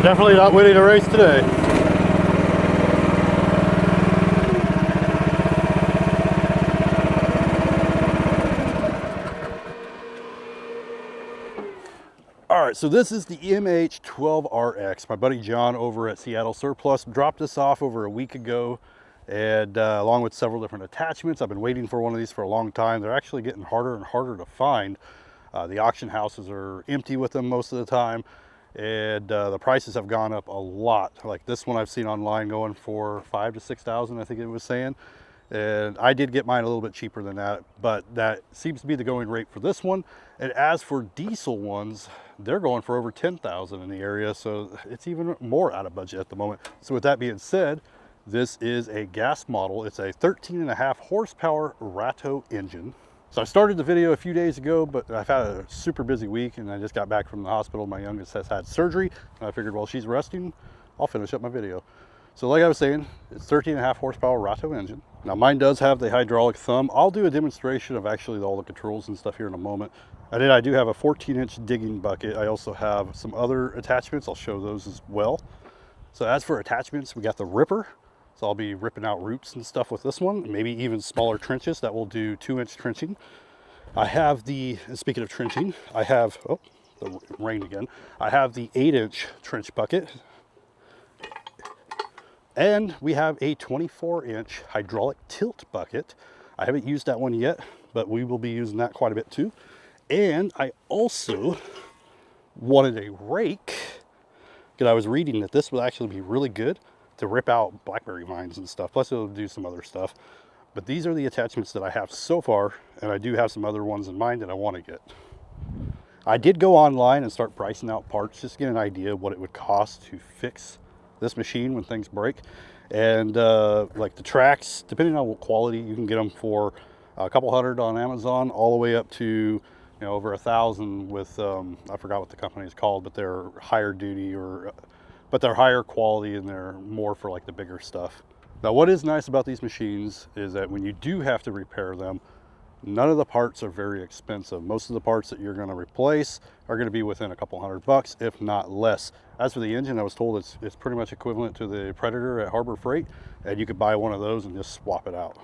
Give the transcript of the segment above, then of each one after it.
Definitely not winning a race today. All right, so this is the MH12RX. My buddy John over at Seattle Surplus dropped this off over a week ago, and along with several different attachments. I've been waiting for one of these for a long time. They're actually getting harder and harder to find. The auction houses are empty with them most of the time, and the prices have gone up a lot. Like this one I've seen online going for $5,000 to $6,000, I think it was saying. And I did get mine a little bit cheaper than that, but that seems to be the going rate for this one. And as for diesel ones, they're going for over $10,000 in the area, so it's even more out of budget at the moment. So with that being said, this is a gas model. It's a 13.5 horsepower Ratto engine. So I started the video a few days ago, but I've had a super busy week and I just got back from the hospital. My youngest has had surgery, and I figured while she's resting, I'll finish up my video. So like I was saying, it's 13.5 horsepower Ratto engine. Now mine does have the hydraulic thumb. I'll do a demonstration of actually all the controls and stuff here in a moment. I do have a 14-inch digging bucket. I also have some other attachments. I'll show those as well. So as for attachments, we got the ripper. So I'll be ripping out roots and stuff with this one, maybe even smaller trenches that will do 2-inch trenching. I have the, speaking of trenching, I have, oh, the rain again. I have the 8-inch trench bucket. And we have a 24-inch hydraulic tilt bucket. I haven't used that one yet, but we will be using that quite a bit too. And I also wanted a rake, because I was reading that this would actually be really good to rip out blackberry vines and stuff. Plus it'll do some other stuff. But these are the attachments that I have so far, and I do have some other ones in mind that I want to get. I did go online and start pricing out parts just to get an idea of what it would cost to fix this machine when things break. And like the tracks, depending on what quality, you can get them for a couple hundred on Amazon, all the way up to over $1,000 with I forgot what the company is called, but they're higher duty, but they're higher quality and they're more for like the bigger stuff. Now what is nice about these machines is that when you do have to repair them, none of the parts are very expensive. Most of the parts that you're going to replace are going to be within a couple $100, if not less. As for the engine, I was told it's pretty much equivalent to the Predator at Harbor Freight, and you could buy one of those and just swap it out.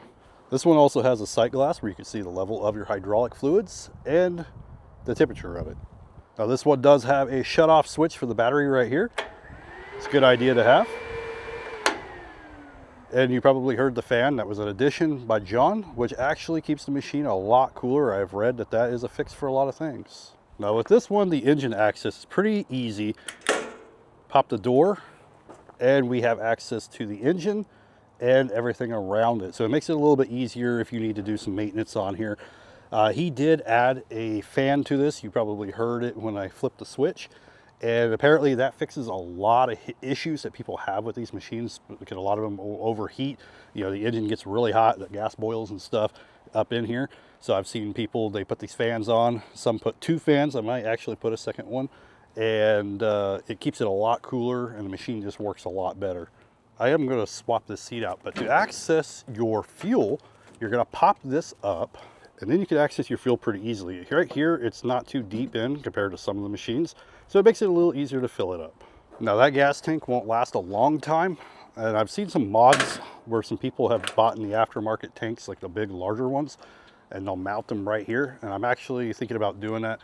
This one also has a sight glass where you can see the level of your hydraulic fluids and the temperature of it. Now this one does have a shut-off switch for the battery right here. It's a good idea to have. And you probably heard the fan. That was an addition by John, which actually keeps the machine a lot cooler. I've read that that is a fix for a lot of things. Now with this one, the engine access is pretty easy. Pop the door and we have access to the engine and everything around it. So it makes it a little bit easier if you need to do some maintenance on here. He did add a fan to this. You probably heard it when I flipped the switch. And apparently that fixes a lot of issues that people have with these machines, because a lot of them will overheat. The engine gets really hot, the gas boils and stuff up in here. So I've seen people, they put these fans on. Some put 2 fans. I might actually put a second one. And it keeps it a lot cooler and the machine just works a lot better. I am going to swap this seat out, but to access your fuel, you're going to pop this up, and then you can access your fuel pretty easily. Right here, it's not too deep in compared to some of the machines, so it makes it a little easier to fill it up. Now that gas tank won't last a long time, and I've seen some mods where some people have bought in the aftermarket tanks, like the big larger ones, and they'll mount them right here. And I'm actually thinking about doing that,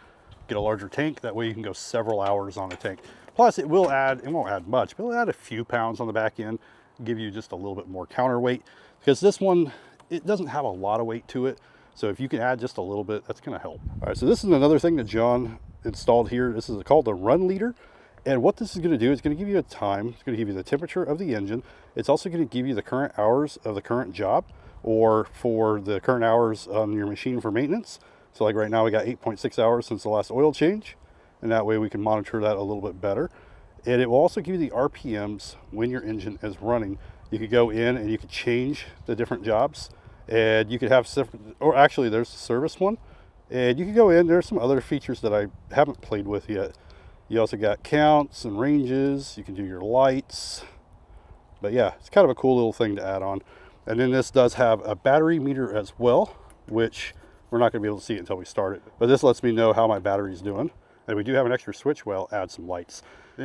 get a larger tank, that way you can go several hours on the tank. Plus it won't add much, but it'll add a few pounds on the back end, give you just a little bit more counterweight, because this one, it doesn't have a lot of weight to it. So if you can add just a little bit, that's gonna help. All right, so this is another thing that John installed here. This is called the run leader. And what this is gonna do is gonna give you a time. It's gonna give you the temperature of the engine. It's also gonna give you the current hours of the current job, or for the current hours on your machine for maintenance. So like right now we got 8.6 hours since the last oil change. And that way we can monitor that a little bit better. And it will also give you the RPMs when your engine is running. You could go in and you could change the different jobs, and you could have, or actually there's the service one, and you can go in, there's some other features that I haven't played with yet. You also got counts and ranges, you can do your lights, but yeah, it's kind of a cool little thing to add on. And then this does have a battery meter as well, which we're not gonna be able to see it until we start it, but this lets me know how my battery's doing. And we do have an extra switch, well, add some lights.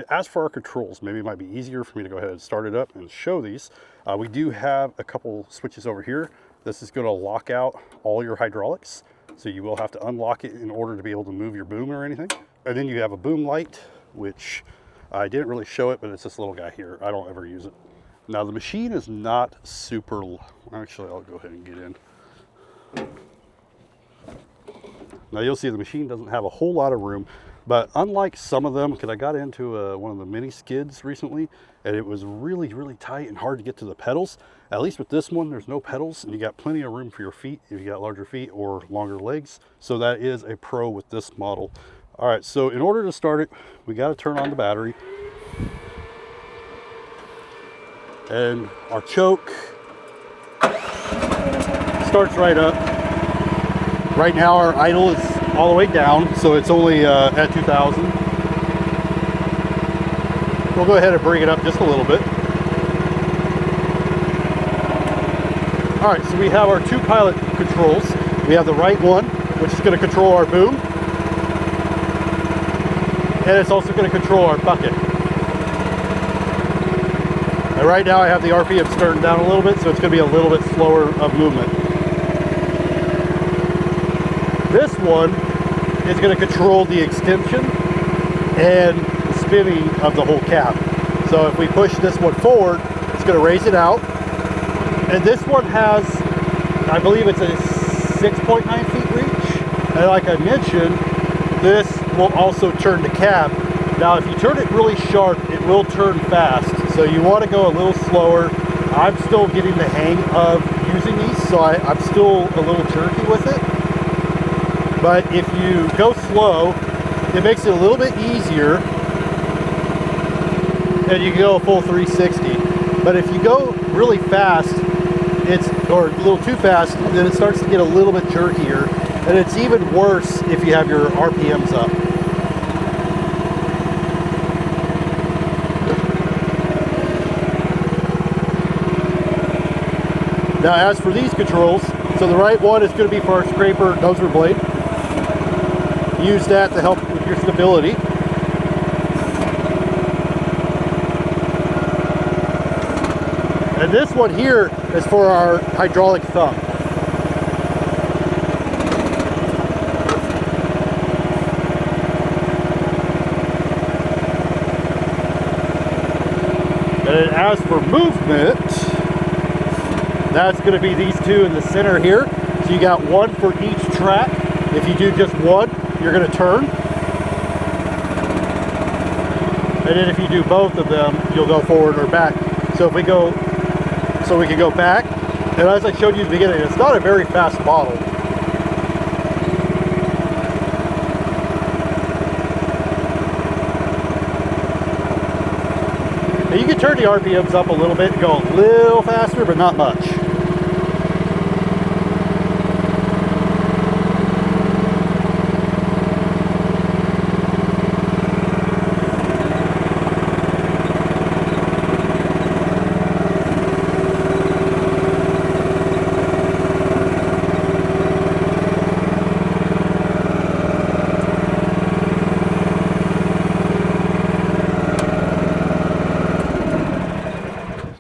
As for our controls, maybe it might be easier for me to go ahead and start it up and show these. We do have a couple switches over here. This is going to lock out all your hydraulics. So you will have to unlock it in order to be able to move your boom or anything. And then you have a boom light, which I didn't really show it, but it's this little guy here. I don't ever use it. Now the machine is not super, actually I'll go ahead and get in. Now you'll see the machine doesn't have a whole lot of room, but unlike some of them, because I got into one of the mini skids recently, and it was really, really tight and hard to get to the pedals. At least with this one, there's no pedals, and you got plenty of room for your feet if you got larger feet or longer legs. So that is a pro with this model. All right, so in order to start it, we got to turn on the battery. And our choke starts right up. Right now our idle is all the way down, so it's only at 2,000. We'll go ahead and bring it up just a little bit. All right, so we have our two pilot controls. We have the right one, which is going to control our boom, and it's also going to control our bucket. And right now I have the RPM starting down a little bit, so it's going to be a little bit slower of movement. This one is going to control the extension and the spinning of the whole cab. So if we push this one forward, it's going to raise it out. And this one has, I believe it's a 6.9 feet reach. And like I mentioned, this will also turn the cab. Now if you turn it really sharp, it will turn fast. So you want to go a little slower. I'm still getting the hang of using these, so I'm still a little jerky with it. But if you go slow, it makes it a little bit easier, and you can go a full 360. But if you go really fast, or a little too fast, then it starts to get a little bit jerkier, and it's even worse if you have your RPMs up. Now as for these controls, so the right one is going to be for our scraper noser blade. Use that to help with your stability. And this one here is for our hydraulic thumb. And as for movement, that's going to be these two in the center here. So you got one for each track. If you do just one, you're going to turn. And then if you do both of them, you'll go forward or back. So if we go, so we can go back. And as I showed you at the beginning, it's not a very fast model. Now you can turn the RPMs up a little bit and go a little faster, but not much.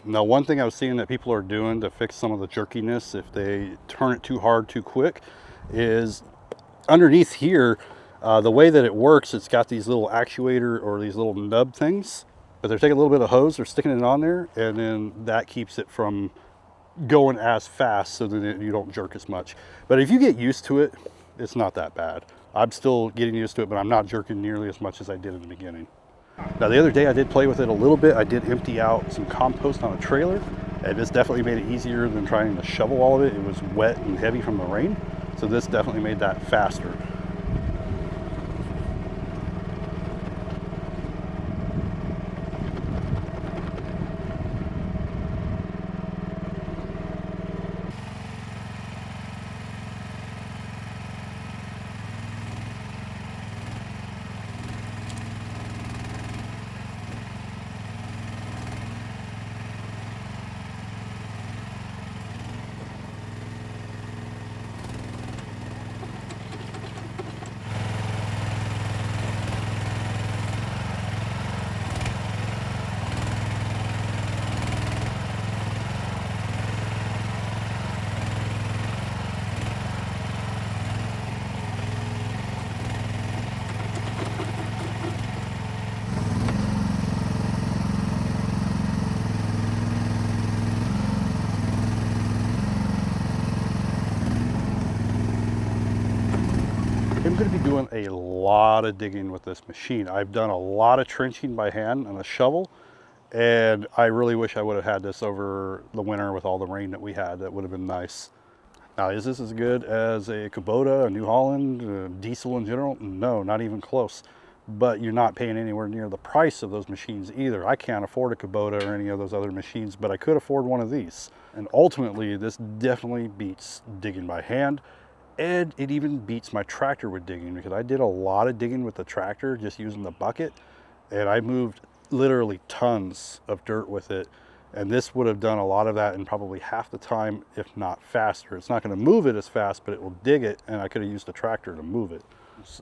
Now, one thing I was seeing that people are doing to fix some of the jerkiness if they turn it too hard too quick is underneath here, the way that it works, it's got these little actuator or these little nub things, but they're taking a little bit of hose, they're sticking it on there, and then that keeps it from going as fast so that you don't jerk as much. But if you get used to it, it's not that bad. I'm still getting used to it, but I'm not jerking nearly as much as I did in the beginning. Now the other day I did play with it a little bit. I did empty out some compost on a trailer, and this definitely made it easier than trying to shovel all of it. It was wet and heavy from the rain, so this definitely made that faster. to be doing a lot of digging with this machine. I've done a lot of trenching by hand on a shovel, and I really wish I would have had this over the winter with all the rain that we had. That would have been nice. Now, is this as good as a Kubota, a New Holland, a diesel in general? No, not even close. But you're not paying anywhere near the price of those machines either. I can't afford a Kubota or any of those other machines, but I could afford one of these. And ultimately, this definitely beats digging by hand. And it even beats my tractor with digging, because I did a lot of digging with the tractor just using the bucket, and I moved literally tons of dirt with it. And this would have done a lot of that in probably half the time, if not faster. It's not going to move it as fast, but it will dig it, and I could have used the tractor to move it.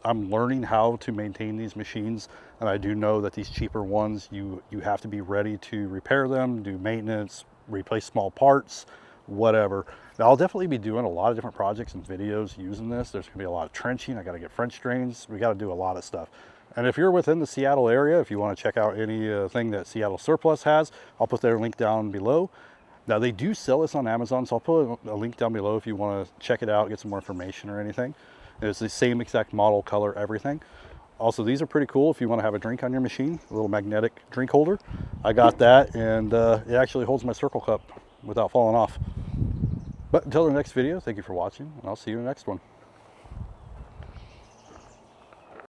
I'm learning how to maintain these machines, and I do know that these cheaper ones, you have to be ready to repair them, do maintenance, replace small parts, whatever. Now, I'll definitely be doing a lot of different projects and videos using this. There's gonna be a lot of trenching. I gotta get French drains. We gotta do a lot of stuff. And if you're within the Seattle area, if you wanna check out anything that Seattle Surplus has, I'll put their link down below. Now, they do sell this on Amazon, so I'll put a link down below if you wanna check it out, get some more information or anything. It's the same exact model, color, everything. Also, these are pretty cool if you want to have a drink on your machine, a little magnetic drink holder. I got that, and it actually holds my Circle Cup without falling off. But until the next video, thank you for watching, and I'll see you in the next one.